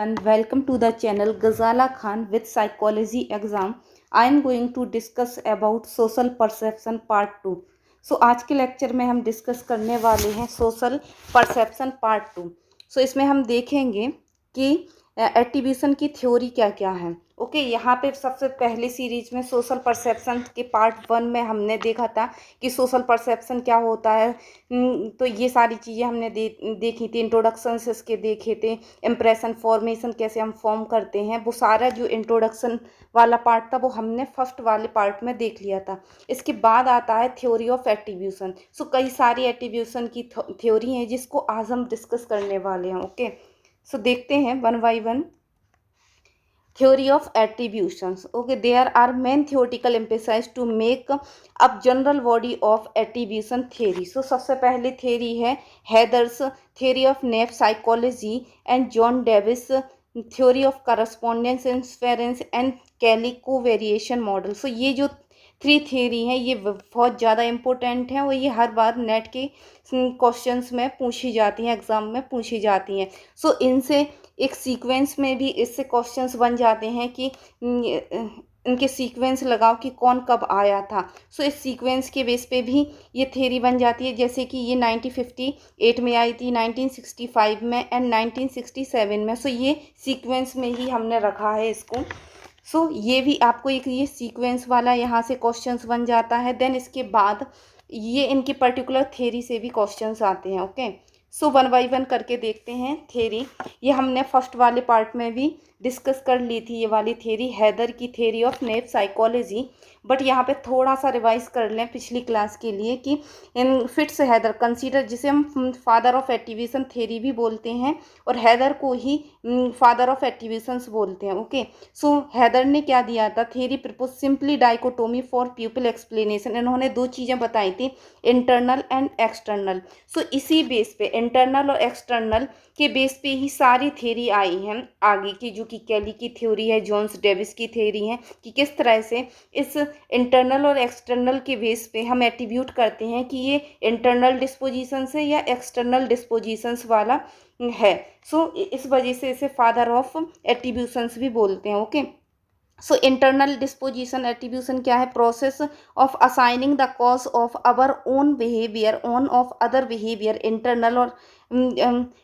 And welcome to the channel Ghazala Khan with Psychology Exam. I am going to discuss about social perception part 2. So आज के lecture में हम discuss करने वाले हैं social perception part 2. सो इसमें हम देखेंगे कि एट्रीब्यूशन की थ्योरी क्या क्या है. ओके यहाँ पे सबसे पहले सीरीज में सोशल परसेप्शन के पार्ट 1 में हमने देखा था कि सोशल परसेप्शन क्या होता है. तो ये सारी चीज़ें हमने देखी थी. इंट्रोडक्शन इसके देखे थे. इम्प्रेशन फॉर्मेशन कैसे हम फॉर्म करते हैं, वो सारा जो इंट्रोडक्शन वाला पार्ट था वो हमने फर्स्ट वाले पार्ट में देख लिया था. इसके बाद आता है थ्योरी ऑफ एट्रीब्यूशन. सो कई सारी एट्रीब्यूशन की थ्योरी हैं जिसको आज हम डिस्कस करने वाले हैं. ओके सो देखते हैं one by one. Theory of attributions. Okay, there are main theoretical emphasis to make up general body of attribution theory. So सबसे पहले theory है Heather's theory of naive psychology and John Davis theory of correspondence inference and Kelly covariation model. So ये जो 3 theory हैं ये बहुत ज़्यादा important हैं और ये हर बार नेट के क्वेश्चंस में पूछी जाती हैं, एग्ज़ाम में पूछी जाती हैं. सो इनसे एक सीक्वेंस में भी इससे क्वेश्चंस बन जाते हैं कि इनके सीक्वेंस लगाओ कि कौन कब आया था. सो इस सीक्वेंस के बेस पे भी ये थ्योरी बन जाती है. जैसे कि ये 1958 में आई थी, 1965 में एंड 1967 में. सो ये सीक्वेंस में ही हमने रखा है इसको. सो ये भी आपको एक ये सीक्वेंस वाला यहाँ से क्वेश्चंस बन जाता है. देन इसके बाद ये इनकी पर्टिकुलर थ्योरी से भी क्वेश्चंस आते हैं. Okay so one by one करके देखते हैं थ्योरी. ये हमने फर्स्ट वाले पार्ट में भी डिस्कस कर ली थी ये वाली थ्योरी, हैदर की theory of naive psychology. But यहाँ पे थोड़ा सा रिवाइज कर लें पिछली क्लास के लिए कि इन फिट्स हैदर कंसीडर, जिसे हम फादर ऑफ एट्रीब्यूशन थ्योरी भी बोलते हैं और हैदर को ही फादर ऑफ एट्रीब्यूशंस बोलते हैं. ओके सो हैदर ने क्या दिया था, theory propose simply dichotomy for people explanation. इन्होंने दो चीज़ें बताई थी, इंटरनल एंड एक्सटर्नल. सो इसी बेस पे इंटरनल और एक्सटर्नल के बेस पे ही सारी थ्योरी आई हैं आगे की, जो कि कैली की थ्योरी है, जॉन्स डेविस की थ्योरी है, कि किस तरह से इस इंटरनल और एक्सटर्नल के बेस पे हम एट्रीब्यूट करते हैं कि ये इंटरनल डिस्पोजिशन से या एक्सटर्नल डिस्पोजिशंस वाला है. सो इस वजह से इसे फादर ऑफ एट्रीब्यूशंस भी बोलते हैं. Okay so internal disposition attribution क्या है, process of assigning the cause of our own behaviour on of other behaviour.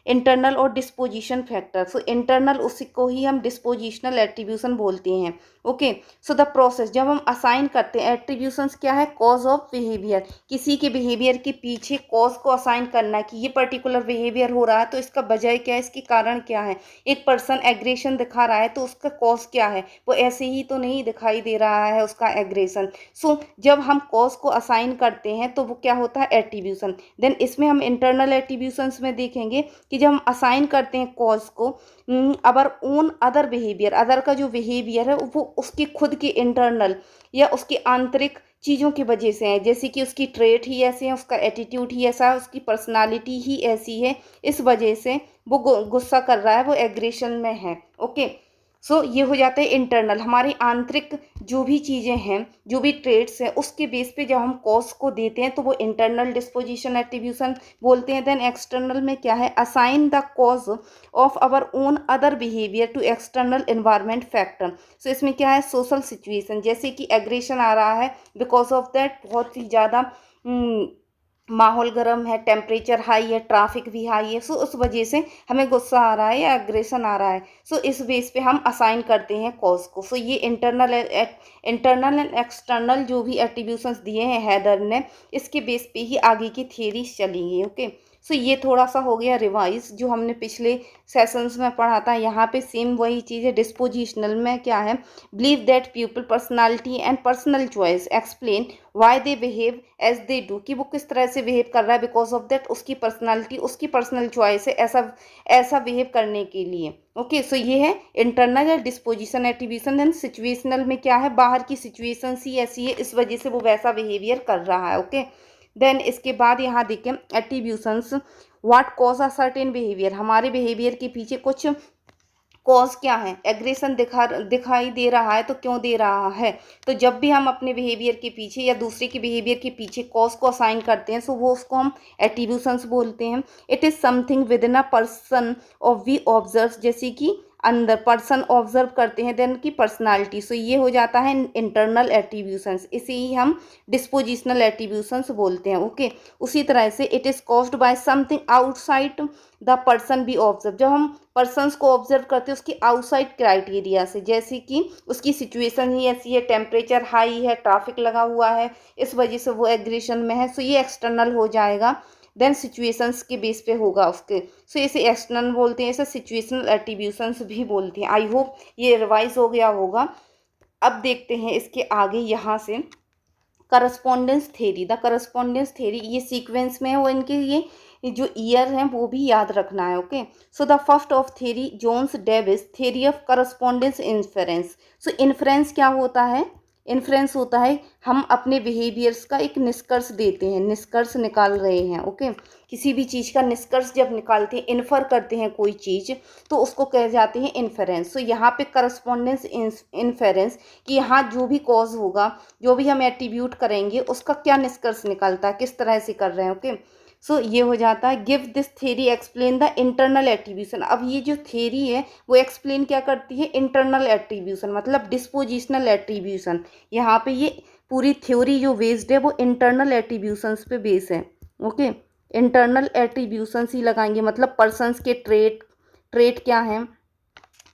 Internal और डिस्पोजिशन फैक्टर. सो इंटरनल उसी को ही हम डिस्पोजिशनल एट्रीब्यूशन बोलते हैं. ओके सो द प्रोसेस जब हम असाइन करते हैं, एट्रीब्यूशंस क्या है, कॉज ऑफ बिहेवियर. किसी के बिहेवियर के पीछे कॉज को असाइन करना कि ये पर्टिकुलर बिहेवियर हो रहा है तो इसका वजह क्या है, इसके कारण क्या है. एक पर्सन एग्रेशन दिखा रहा है तो उसका कॉज क्या है, वो ऐसे ही तो नहीं दिखाई दे रहा है उसका एग्रेशन. सो जब हम कॉज को असाइन करते हैं तो वो क्या होता है, एट्रीब्यूशन. देन इसमें हम इंटरनल एट्रीब्यूशंस में देखेंगे कि जब हम असाइन करते हैं कॉज को our own other behaviour, other का जो बिहेवियर है वो उसके खुद के इंटरनल या उसके आंतरिक चीज़ों की वजह से है. जैसे कि उसकी ट्रेट ही ऐसे है, उसका एटीट्यूड ही ऐसा है, उसकी पर्सनालिटी ही ऐसी है, इस वजह से वो गुस्सा कर रहा है, वो एग्रेशन में है. ओके सो ये हो जाता है इंटरनल. हमारी आंतरिक जो भी चीज़ें हैं, जो भी ट्रेड्स हैं, उसके बेस पे जब हम कॉज को देते हैं तो वो इंटरनल डिस्पोजिशन एट्रीब्यूशन बोलते हैं. देन एक्सटर्नल में क्या है, assign the cause of our own other behaviour to external environment factor. So इसमें क्या है, सोशल सिचुएशन. जैसे कि एग्रेशन आ रहा है बिकॉज ऑफ दैट बहुत ही ज़्यादा माहौल गर्म है, टेम्परेचर हाई है, ट्रैफिक भी हाई है. सो उस वजह से हमें गुस्सा आ रहा है या एग्रेशन आ रहा है. सो इस बेस पे हम असाइन करते हैं कॉज को. सो ये इंटरनल एंड एक्सटर्नल जो भी एट्रीब्यूशंस दिए हैं हैदर ने, इसके बेस पे ही आगे की थियरीज चलेंगी. ओके सो ये थोड़ा सा हो गया रिवाइज जो हमने पिछले सेशंस में पढ़ा था. यहाँ पे सेम वही चीज़ है. डिस्पोजिशनल में क्या है, believe that people personality and personal choice explain why they behave as they do, कि वो किस तरह से बिहेव कर रहा है बिकॉज ऑफ दैट उसकी पर्सनालिटी, उसकी पर्सनल चॉइस है ऐसा बिहेव करने के लिए. ओके सो ये है इंटरनल या डिस्पोजिशन एट्रीब्यूशन. देन सिचुएशनल में क्या है, बाहर की सिचुएशन ही ऐसी है, इस वजह से वो वैसा बिहेवियर कर रहा है. ओके देन इसके बाद यहाँ देखें attributions, what cause a certain behaviour. हमारे बिहेवियर के पीछे कुछ कॉज क्या है, एग्रेशन दिखाई दे रहा है तो क्यों दे रहा है. तो जब भी हम अपने बिहेवियर के पीछे या दूसरे के बिहेवियर के पीछे कॉज को असाइन करते हैं, सो वो उसको हम एट्रीब्यूशंस बोलते हैं. It is something within a person of we observe. जैसे कि अंदर पर्सन ऑब्जर्व करते हैं, देन की पर्सनालिटी। सो ये हो जाता है इंटरनल एट्रीब्यूशंस, इसे ही हम डिस्पोजिशनल एट्रीब्यूशंस बोलते हैं। ओके, उसी तरह से it is caused by something outside the person B observe, जब हम पर्सनस को ऑब्जर्व करते हैं उसकी आउटसाइड क्राइटेरिया से, जैसे कि उसकी सिचुएशन ही ऐसी है, टेम्परेचर हाई है, ट्रैफिक लगा हुआ है, इस वजह से वो एग्रेशन में है, सो ये एक्सटर्नल हो जाएगा। देन सिचुएशंस के बेस पे होगा उसके, सो इसे एक्सटर्नल बोलते हैं, इसे सिचुएशनल एट्रीब्यूशंस भी बोलते हैं। आई होप ये रिवाइज हो गया होगा। अब देखते हैं इसके आगे यहाँ से correspondence theory. The correspondence theory ये सीक्वेंस में है, वो इनके ये जो ईयर हैं वो भी याद रखना है। Okay, so the first of theory Jones Davis theory of correspondence inference. So inference क्या होता है? इन्फ्रेंस होता है हम अपने बिहेवियर्स का एक निष्कर्ष देते हैं, निष्कर्ष निकाल रहे हैं। ओके, किसी भी चीज़ का निष्कर्ष जब निकालते हैं, इन्फर करते हैं कोई चीज़, तो उसको कह जाते हैं इन्फेरेंस। सो यहाँ पे करस्पॉन्डेंस इन्फेरेंस कि यहाँ जो भी कॉज होगा, जो भी हम एट्रीब्यूट करेंगे, उसका क्या निष्कर्ष निकलता है, किस तरह से कर रहे हैं। ओके, सो ये हो जाता है give this theory explain the internal attribution. अब ये जो थ्योरी है वो एक्सप्लेन क्या करती है? इंटरनल एट्रीब्यूशन, मतलब डिस्पोजिशनल एट्रीब्यूशन। यहाँ पे ये पूरी थ्योरी जो बेस्ड है वो इंटरनल एट्रीब्यूशंस पे बेस है। ओके, इंटरनल एट्रीब्यूशंस ही लगाएंगे, मतलब पर्सन्स के ट्रेट क्या है,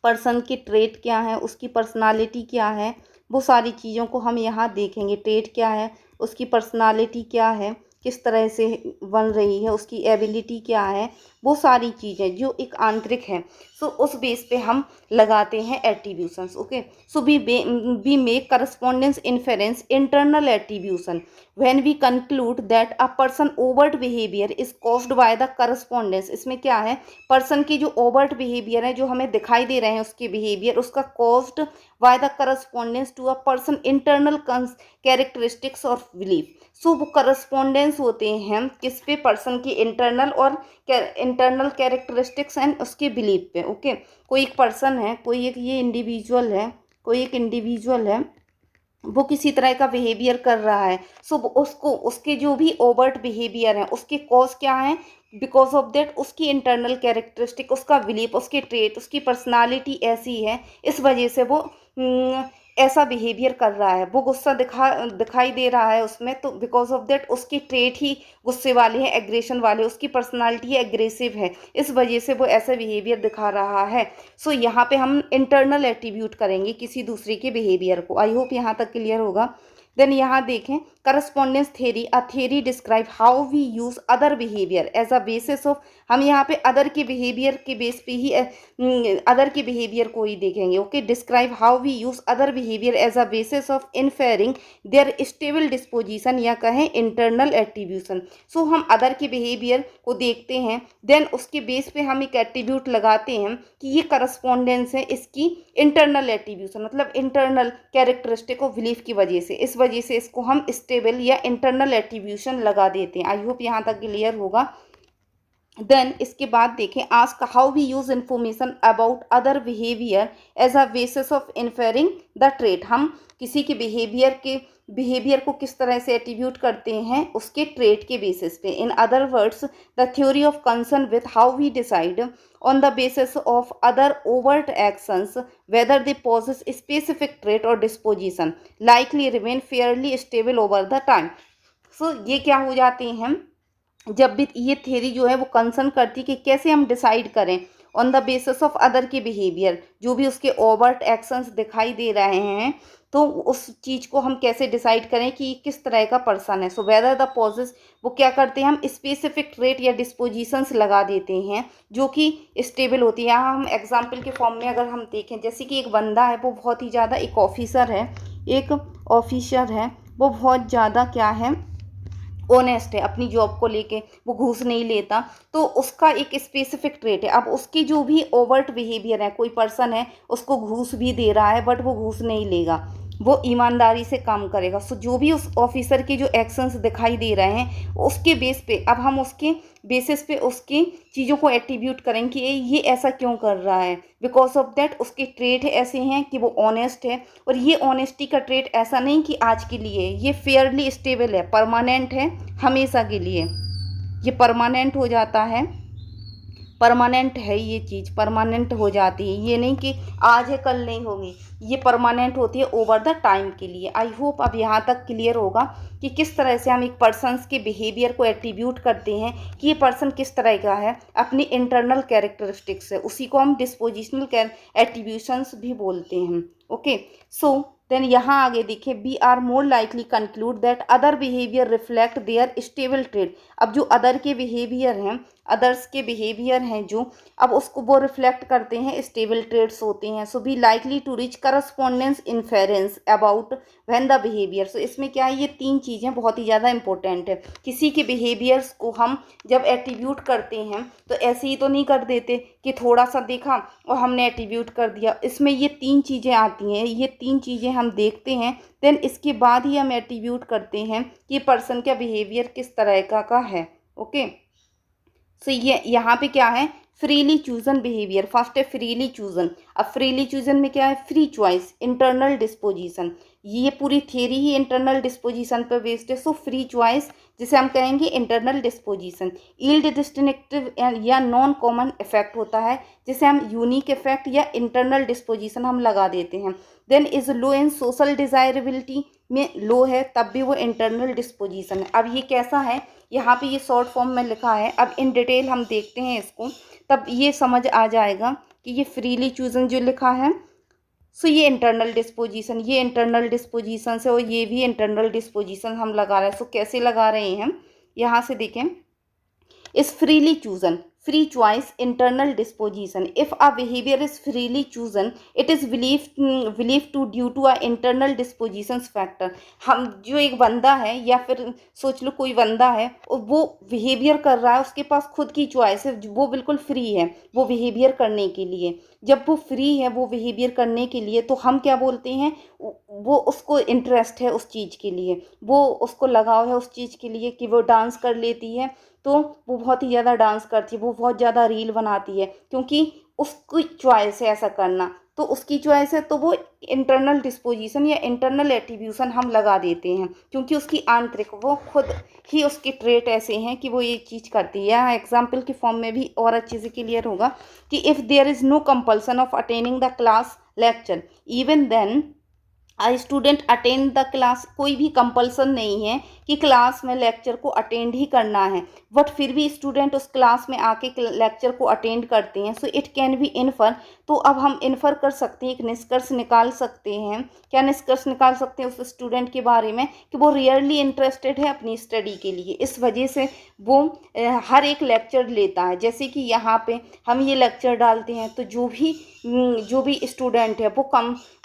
पर्सन के ट्रेट क्या है, उसकी पर्सनालिटी क्या है, वो सारी चीज़ों को हम यहाँ देखेंगे। ट्रेट क्या है, उसकी पर्सनालिटी क्या है, किस तरह से बन रही है, उसकी एबिलिटी क्या है, वो सारी चीज़ें जो एक आंतरिक है, सो उस बेस पे हम लगाते हैं attributions. Okay, so we make correspondence inference internal attribution when we conclude that a person overt behaviour is caused by the correspondence. इसमें क्या है? पर्सन की जो ओवर्ट बिहेवियर है, जो हमें दिखाई दे रहे हैं उसके बिहेवियर, उसका caused by the correspondence to a person internal characteristics और बिलीफ। सो वो करस्पॉन्डेंस होते हैं किस पे? पर्सन की इंटरनल और इंटरनल कैरेक्टरिस्टिक्स एंड उसके बिलीफ पे। ओके, कोई एक पर्सन है, कोई एक ये इंडिविजुअल है, कोई एक इंडिविजुअल है, वो किसी तरह का बिहेवियर कर रहा है, सो उसको उसके जो भी ओवर्ट बिहेवियर है उसके कॉज क्या है? बिकॉज ऑफ दैट उसकी इंटरनल कैरेक्टरिस्टिक, उसका बिलीफ, उसके ट्रेट, उसकी पर्सनालिटी ऐसी है, इस वजह से वो ऐसा बिहेवियर कर रहा है। वो गुस्सा दिखाई दे रहा है उसमें, तो बिकॉज ऑफ दैट उसकी ट्रेट ही गुस्से वाले हैं, एग्रेशन वाले, उसकी पर्सनालिटी एग्रेसिव है, इस वजह से वो ऐसा बिहेवियर दिखा रहा है। सो यहाँ पे हम इंटरनल एट्रीब्यूट करेंगे किसी दूसरे के बिहेवियर को। आई होप यहाँ तक क्लियर होगा। देन यहाँ देखें correspondence theory, a theory describe how we use other behaviour as a basis of. हम यहाँ पे अदर के बिहेवियर के बेस पे ही अदर के बिहेवियर को ही देखेंगे। Okay, describe how we use other behaviour as a basis of inferring their stable disposition, या कहें इंटरनल एट्रीब्यूशन। सो हम अदर के बिहेवियर को देखते हैं, देन उसके बेस पे हम एक एट्रीब्यूट लगाते हैं कि ये करस्पॉन्डेंस है इसकी इंटरनल एट्रीब्यूशन, मतलब इंटरनल कैरेक्टरिस्टिक ऑफ बिलीफ की वजह से, इस वजह से इसको हम स्टेबल या इंटरनल एट्रीब्यूशन लगा देते हैं। आई होप यहाँ तक क्लियर होगा। देन इसके बाद देखें ask how we use information about other behaviour as a basis of inferring the trait. हम किसी के बिहेवियर को किस तरह से एट्रीब्यूट करते हैं? उसके ट्रेट के बेसिस पे। In other words the theory of concern with how we decide on the basis of other overt actions whether they possess specific trait or disposition likely remain fairly stable over the time। so ये क्या हो जाते हैं? जब भी ये theory जो है वो कंसर्न करती कि कैसे हम डिसाइड करें on the basis of other के बिहेवियर, जो भी उसके ओवर्ट एक्शंस दिखाई दे रहे हैं, तो उस चीज़ को हम कैसे डिसाइड करें कि किस तरह का पर्सन है। सो वेदर द पॉजेस, वो क्या करते हैं? हम स्पेसिफिक ट्रेट या डिस्पोजिशंस लगा देते हैं जो कि स्टेबल होती है। यहाँ हम एग्जाम्पल के फॉर्म में अगर हम देखें, जैसे कि एक बंदा है, वो बहुत ही ज़्यादा एक ऑफिसर है, वो बहुत ज़्यादा क्या है? ऑनेस्ट है, अपनी जॉब को लेके वो घूस नहीं लेता, तो उसका एक स्पेसिफिक ट्रेट है। अब उसकी जो भी ओवर्ट बिहेवियर है, कोई पर्सन है उसको घूस भी दे रहा है बट वो घूस नहीं लेगा, वो ईमानदारी से काम करेगा। सो जो भी उस ऑफिसर के जो एक्शंस दिखाई दे रहे हैं उसके बेस पे अब हम उसके बेसिस पे उसकी चीज़ों को एट्रीब्यूट करेंगे कि ये ऐसा क्यों कर रहा है, बिकॉज ऑफ दैट उसके ट्रेट ऐसे हैं कि वो ऑनेस्ट है। और ये ऑनेस्टी का ट्रेट ऐसा नहीं कि आज के लिए, ये फेयरली स्टेबल है, परमानेंट है, हमेशा के लिए ये परमानेंट हो जाता है, परमानेंट है, ये चीज़ परमानेंट हो जाती है, ये नहीं कि आज है कल नहीं होगी, ये परमानेंट होती है ओवर द टाइम के लिए। आई होप अब यहाँ तक क्लियर होगा कि किस तरह से हम एक पर्सन्स के बिहेवियर को एट्रीब्यूट करते हैं कि ये पर्सन किस तरह का है अपनी इंटरनल कैरेक्टरिस्टिक्स से, उसी को हम डिस्पोजिशनल एट्रीब्यूशंस भी बोलते हैं। ओके, सो देन यहाँ आगे देखिए, we are more likely conclude that other behaviour reflect their stable trait. अब जो अदर के बिहेवियर हैं, अदर्स के बिहेवियर हैं जो, अब उसको वो रिफ्लेक्ट करते हैं स्टेबल ट्रेड्स होते हैं। So be likely to reach correspondence inference about when the behaviour. सो इसमें क्या है, ये तीन चीज़ें बहुत ही ज़्यादा इंपॉर्टेंट है। किसी के बिहेवियर्स को हम जब एट्रीब्यूट करते हैं तो ऐसे ही तो नहीं कर देते कि थोड़ा सा देखा और हमने एट्रीब्यूट कर दिया। इसमें ये तीन चीज़ें आती हैं, ये तीन चीज़ें हम देखते हैं, देन इसके बाद ही हम एट्रीब्यूट करते हैं कि पर्सन का बिहेवियर किस तरह का है। ओके, सो ये यहाँ पे क्या है, फ्रीली चूजन बिहेवियर। फर्स्ट है फ्रीली चूजन। अब फ्रीली चूजन में क्या है, फ्री चॉइस, इंटरनल डिस्पोजिशन, ये पूरी थियरी ही इंटरनल डिस्पोजिशन पर बेस्ड है। सो फ्री चॉइस जिसे हम कहेंगे इंटरनल डिस्पोजिशन। यील्ड डिस्टिंक्टिव या नॉन कॉमन इफेक्ट होता है जिसे हम यूनिक इफेक्ट या इंटरनल डिस्पोजिशन हम लगा देते हैं। Then is low in social desirability, में लो है तब भी वो इंटरनल डिस्पोजिशन है। अब ये कैसा है, यहाँ पे ये शॉर्ट फॉर्म में लिखा है, अब इन डिटेल हम देखते हैं इसको, तब ये समझ आ जाएगा कि ये फ्रीली चूजन जो लिखा है, सो ये इंटरनल डिस्पोजिशन, ये इंटरनल डिस्पोजिशन से, और ये भी इंटरनल डिस्पोजिशन हम लगा रहे हैं। सो कैसे लगा रहे हैं हम, यहाँ से देखें, इस freely chosen, free choice, internal disposition. If a behavior is freely chosen, it is believed to due to a internal dispositions factor. हम जो एक बंदा है या फिर सोच लो कोई बंदा है वो बिहेवियर कर रहा है, उसके पास खुद की चॉइस है, वो बिल्कुल फ्री है वो बिहेवियर करने के लिए। जब वो फ्री है वो बिहेवियर करने के लिए तो हम क्या बोलते हैं, वो उसको इंटरेस्ट है उस चीज़ के लिए, वो उसको लगाव है उस चीज़ के लिए कि वो डांस कर लेती है तो वो बहुत ही ज़्यादा डांस करती है, वो बहुत ज़्यादा रील बनाती है क्योंकि उसकी चॉइस है ऐसा करना, तो उसकी चॉइस है तो वो इंटरनल डिस्पोजिशन या इंटरनल एट्रीब्यूशन हम लगा देते हैं क्योंकि उसकी आंतरिक, वो खुद ही उसके ट्रेट ऐसे हैं कि वो ये चीज़ करती है। एग्जाम्पल के फॉर्म में भी और अच्छे से क्लियर होगा कि if there is no compulsion of attending the class lecture even then I student attend the class, कोई भी कंपल्सन नहीं है कि क्लास में लेक्चर को अटेंड ही करना है, बट फिर भी स्टूडेंट उस क्लास में आके लेक्चर को अटेंड करते हैं। So it can be infer, तो अब हम इन्फर कर सकते हैं, एक निष्कर्ष निकाल सकते हैं। क्या निष्कर्ष निकाल सकते हैं उस स्टूडेंट के बारे में कि वो रियली इंटरेस्टेड है अपनी स्टडी के लिए, इस वजह से वो हर एक लेक्चर लेता है। जैसे कि यहाँ पे हम ये लेक्चर डालते हैं तो जो भी स्टूडेंट है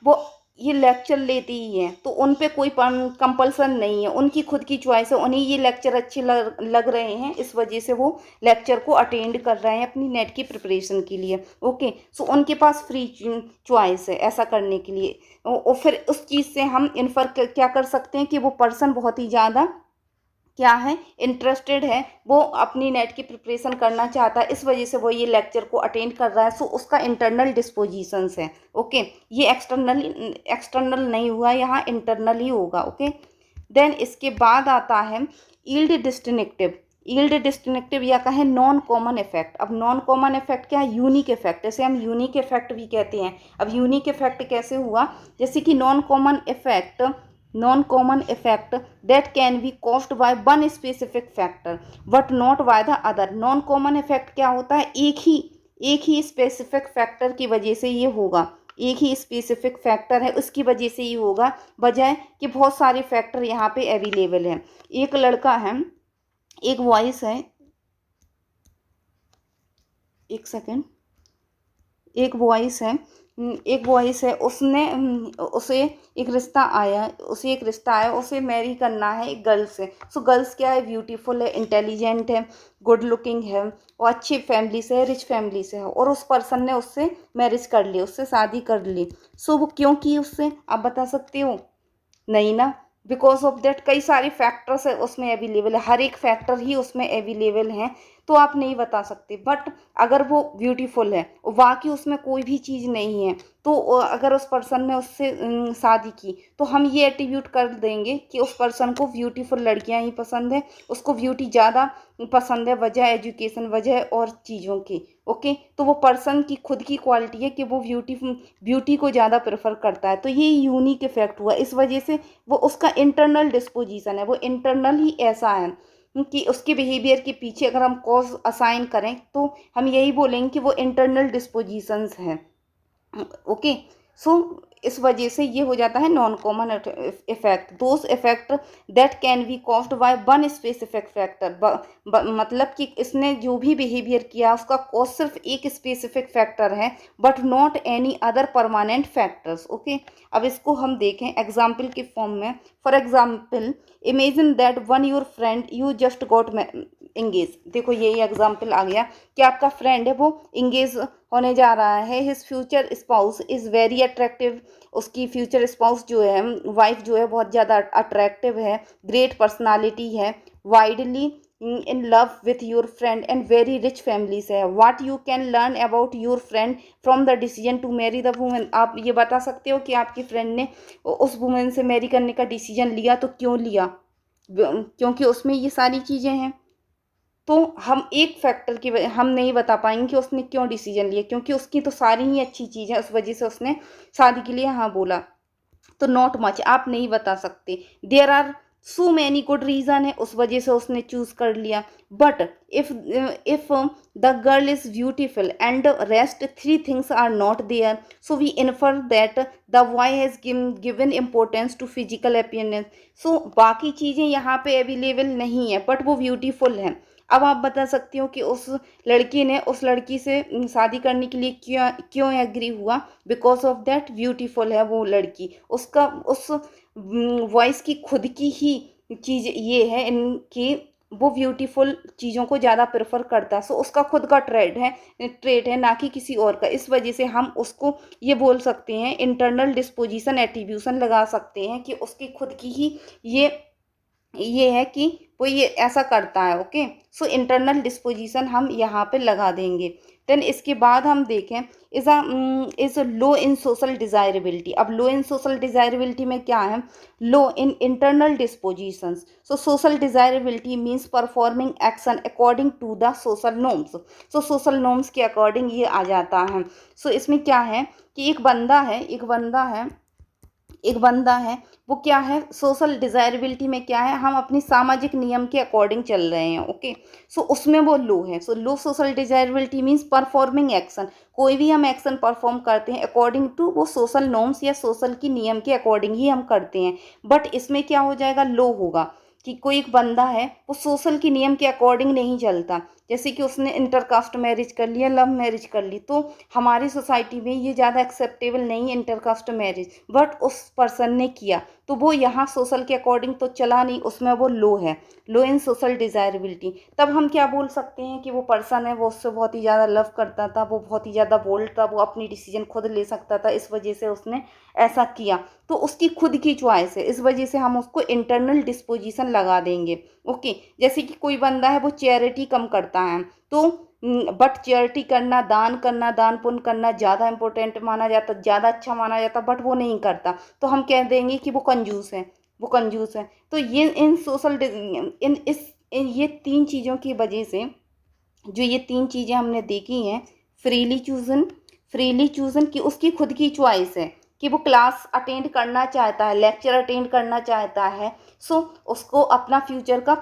वो ये लेक्चर लेती ही हैं, तो उन पे कोई कंपल्सन नहीं है, उनकी खुद की चॉइस है, उन्हें ये लेक्चर अच्छे लग रहे हैं, इस वजह से वो लेक्चर को अटेंड कर रहे हैं अपनी नेट की प्रिपरेशन के लिए। ओके, सो उनके पास फ्री चॉइस है ऐसा करने के लिए, और फिर उस चीज़ से हम इन्फर क्या कर सकते हैं कि वो पर्सन बहुत ही ज़्यादा क्या है, इंटरेस्टेड है, वो अपनी नेट की प्रिपरेशन करना चाहता है, इस वजह से वो ये लेक्चर को अटेंड कर रहा है। सो उसका इंटरनल डिस्पोजिशंस है। ओके, ये एक्सटर्नल नहीं हुआ, यहाँ इंटरनल ही होगा। ओके, देन इसके बाद आता है यील्ड डिस्टिंक्टिव। यील्ड डिस्टिंक्टिव या कहें नॉन कॉमन इफेक्ट। अब नॉन कॉमन इफेक्ट क्या है, यूनिक इफेक्ट, जैसे हम यूनिक इफेक्ट भी कहते हैं। अब यूनिक इफेक्ट कैसे हुआ, जैसे कि non common effect that can be caused by one specific factor but not by the other। Non common effect क्या होता है, एक ही स्पेसिफिक फैक्टर की वजह से ये होगा, एक ही स्पेसिफिक फैक्टर है उसकी वजह से ही होगा, बजाय कि बहुत सारे फैक्टर यहाँ पे अवेलेबल हैं। एक लड़का है, एक वॉइस है, एक सेकेंड, एक वॉइस है उसे एक रिश्ता आया, उसे मैरी करना है एक गर्ल से। सो गर्ल्स क्या है, ब्यूटीफुल है, इंटेलिजेंट है, गुड लुकिंग है और अच्छी फैमिली से है, रिच फैमिली से है, और उस पर्सन ने उससे मैरिज कर ली, उससे शादी कर ली। सो वो क्यों की उससे, आप बता सकते हो, नहीं ना, बिकॉज ऑफ दैट कई सारे फैक्टर्स है उसमें अवेलेबल है, हर एक फैक्टर ही उसमें अवेलेबल हैं, तो आप नहीं बता सकते। बट अगर वो ब्यूटीफुल है, बाकी उसमें कोई भी चीज़ नहीं है, तो अगर उस पर्सन ने उससे शादी की तो हम ये एट्रीब्यूट कर देंगे कि उस पर्सन को ब्यूटीफुल लड़कियां ही पसंद है, उसको ब्यूटी ज़्यादा पसंद है, वजह एजुकेशन, वजह और चीज़ों की। ओके, तो वो पर्सन की खुद की क्वालिटी है कि वो ब्यूटी को ज़्यादा प्रेफर करता है। तो ये यूनिक इफेक्ट हुआ, इस वजह से वो उसका इंटरनल डिस्पोजिशन है, वो इंटरनल ही ऐसा है कि उसके बिहेवियर के पीछे अगर हम कॉज असाइन करें तो हम यही बोलेंगे कि वो इंटरनल डिस्पोजिशंस हैं। ओके, सो इस वजह से ये हो जाता है non common effect, those effect that can be caused by one specific factor. मतलब कि इसने जो भी बिहेवियर किया उसका कॉज सिर्फ एक स्पेसिफिक फैक्टर है, but not any other permanent factors. Okay, अब इसको हम देखें एग्जाम्पल के फॉर्म में। For example, imagine that one your friend you just got engage. देखो यही एग्जाम्पल आ गया कि आपका फ्रेंड है वो इंगेज होने जा रहा है, his future spouse is very attractive. उसकी फ्यूचर स्पाउस जो है, वाइफ जो है, बहुत ज़्यादा अट्रैक्टिव है, ग्रेट पर्सनालिटी है, widely in love with your friend and very rich family से है। What you can learn about your friend from the decision to marry the women. आप ये बता सकते हो कि आपकी फ्रेंड ने उस वुमेन से मैरी करने का डिसीजन लिया तो क्यों लिया, क्योंकि उसमें ये सारी चीज़ें हैं। तो हम एक फैक्टर की हम नहीं बता पाएंगे कि उसने क्यों डिसीजन लिया, क्योंकि उसकी तो सारी ही अच्छी चीज़ है, उस वजह से उसने शादी के लिए हाँ बोला। तो नॉट मच आप नहीं बता सकते। There are so many good reason है, उस वजह से उसने चूज कर लिया। But if the girl is beautiful and rest three things are not there, so we infer that the boy has given importance to physical appearance. So बाकी चीज़ें यहाँ पे अवेलेबल नहीं है, बट वो ब्यूटीफुल है। अब आप बता सकती हो कि उस लड़की ने उस लड़की से शादी करने के लिए क्यों क्यों एग्री हुआ, बिकॉज ऑफ दैट ब्यूटीफुल है वो लड़की। उसका उस वॉइस की खुद की ही चीज़ ये है इनकी, वो ब्यूटीफुल चीज़ों को ज़्यादा प्रेफर करता है। सो उसका खुद का ट्रेड है, ना कि किसी और का। इस वजह से हम उसको ये बोल सकते हैं, इंटरनल डिस्पोजिशन एट्रीब्यूशन लगा सकते हैं कि उसकी खुद की ही ये है कि वो ये ऐसा करता है। ओके, सो इंटरनल डिस्पोजिशन हम यहाँ पे लगा देंगे। देन इसके बाद हम देखें इज़ लो इन सोशल डिज़ायरेबिलिटी। अब लो इन सोशल डिज़ायरेबिलिटी में क्या है, low in internal dispositions. So social desirability means performing action according to the social norms. So social norms के अकॉर्डिंग ये आ जाता है। सो इसमें क्या है कि एक बंदा है वो क्या है, सोशल डिज़ायरेबिलिटी में क्या है, हम अपनी सामाजिक नियम के अकॉर्डिंग चल रहे हैं। ओके, सो उसमें वो लो है। सो लो social desirability means performing action, कोई भी हम एक्शन परफॉर्म करते हैं अकॉर्डिंग टू वो सोशल नॉर्म्स या सोशल की नियम के अकॉर्डिंग ही हम करते हैं। बट इसमें क्या हो जाएगा, लो होगा कि कोई एक बंदा है वो सोशल की नियम के अकॉर्डिंग नहीं चलता। जैसे कि उसने इंटरकास्ट मैरिज कर लिया, लव मैरिज कर ली, तो हमारी सोसाइटी में ये ज़्यादा एक्सेप्टेबल नहीं है इंटरकास्ट मैरिज, बट उस पर्सन ने किया तो वो यहाँ सोशल के अकॉर्डिंग तो चला नहीं, उसमें वो लो है, लो इन सोशल डिज़ायरेबिलिटी। तब हम क्या बोल सकते हैं कि वो पर्सन है वो उससे बहुत ही ज़्यादा लव करता था, वो बहुत ही ज़्यादा बोल्ड था, वो अपनी डिसीजन खुद ले सकता था, इस वजह से उसने ऐसा किया। तो उसकी खुद की चॉइस है, इस वजह से हम उसको इंटरनल डिस्पोजिशन लगा देंगे। ओके, जैसे कि कोई बंदा है वो चैरिटी कम करता है, तो बट चैरिटी करना, दान करना, दान पुण्य करना ज़्यादा इंपॉर्टेंट माना जाता, ज़्यादा अच्छा माना जाता, बट वो नहीं करता, तो हम कह देंगे कि वो कंजूस है, वो कंजूस है। तो ये इन सोशल ये तीन चीज़ों की वजह से, जो ये तीन चीज़ें हमने देखी हैं, फ्रीली चूजन की उसकी खुद की चॉइस है कि वो क्लास अटेंड करना चाहता है, लेक्चर अटेंड करना चाहता है। सो उसको अपना फ्यूचर का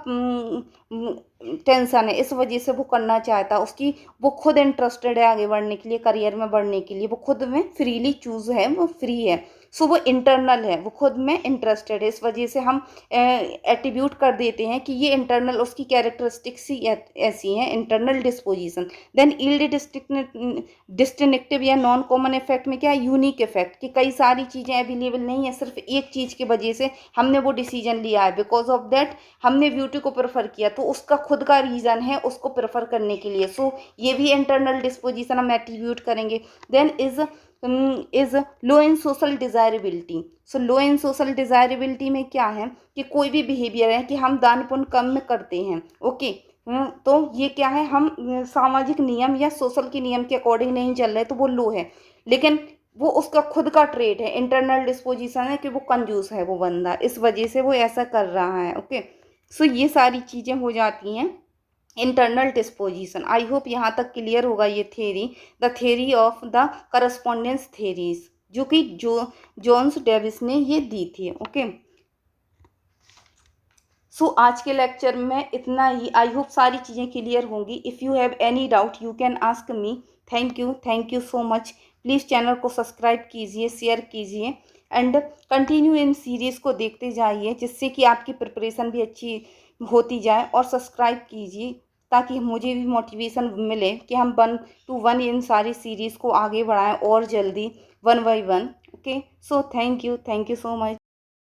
टेंशन है, इस वजह से वो करना चाहता है, उसकी वो खुद इंटरेस्टेड है आगे बढ़ने के लिए, करियर में बढ़ने के लिए, वो खुद में फ्रीली चूज है, वो फ्री है। सो वो इंटरनल है, वो खुद में इंटरेस्टेड है, इस वजह से हम एट्रीब्यूट कर देते हैं कि ये इंटरनल उसकी कैरेक्टरिस्टिक्स ही ऐसी हैं, internal disposition. Then yield distinctive या नॉन कॉमन इफेक्ट में क्या है, यूनिक इफेक्ट, कि कई सारी चीज़ें अवेलेबल नहीं है, सिर्फ एक चीज़ की वजह से हमने वो डिसीजन लिया है, बिकॉज ऑफ दैट हमने ब्यूटी को प्रेफर किया, तो उसका खुद का रीज़न है उसको प्रेफर करने के लिए। सो ये भी इंटरनल डिस्पोजिशन हम एट्रीब्यूट करेंगे। Then is low in social desirability. So low in social desirability में क्या है कि कोई भी बिहेवियर है कि हम दान पुण्य कम में करते हैं। ओके, तो ये क्या है, हम सामाजिक नियम या सोशल के नियम के अकॉर्डिंग नहीं चल रहे तो वो लो है। लेकिन वो उसका खुद का ट्रेट है, इंटरनल डिस्पोजिशन है कि वो कंजूस है वो बंदा, इस वजह से वो ऐसा कर रहा है। ओके, सो ये सारी चीज़ें हो जाती हैं इंटरनल डिस्पोजिशन। आई होप यहाँ तक क्लियर होगा ये theory, the theory of the correspondence theories, जो कि जोन्स डेविस ने ये दी थी। ओके, सो आज के लेक्चर में इतना ही। आई होप सारी चीज़ें क्लियर होंगी। If you have any doubt you can ask me. Thank you so much. Please channel को सब्सक्राइब कीजिए, शेयर कीजिए एंड कंटिन्यू इन सीरीज़ को देखते जाइए, जिससे कि आपकी प्रिपरेशन भी अच्छी होती जाए। और सब्सक्राइब कीजिए ताकि मुझे भी मोटिवेशन मिले कि हम 1 to 1 इन सारी सीरीज़ को आगे बढ़ाएं और जल्दी 1 by 1। Okay, so thank you so much.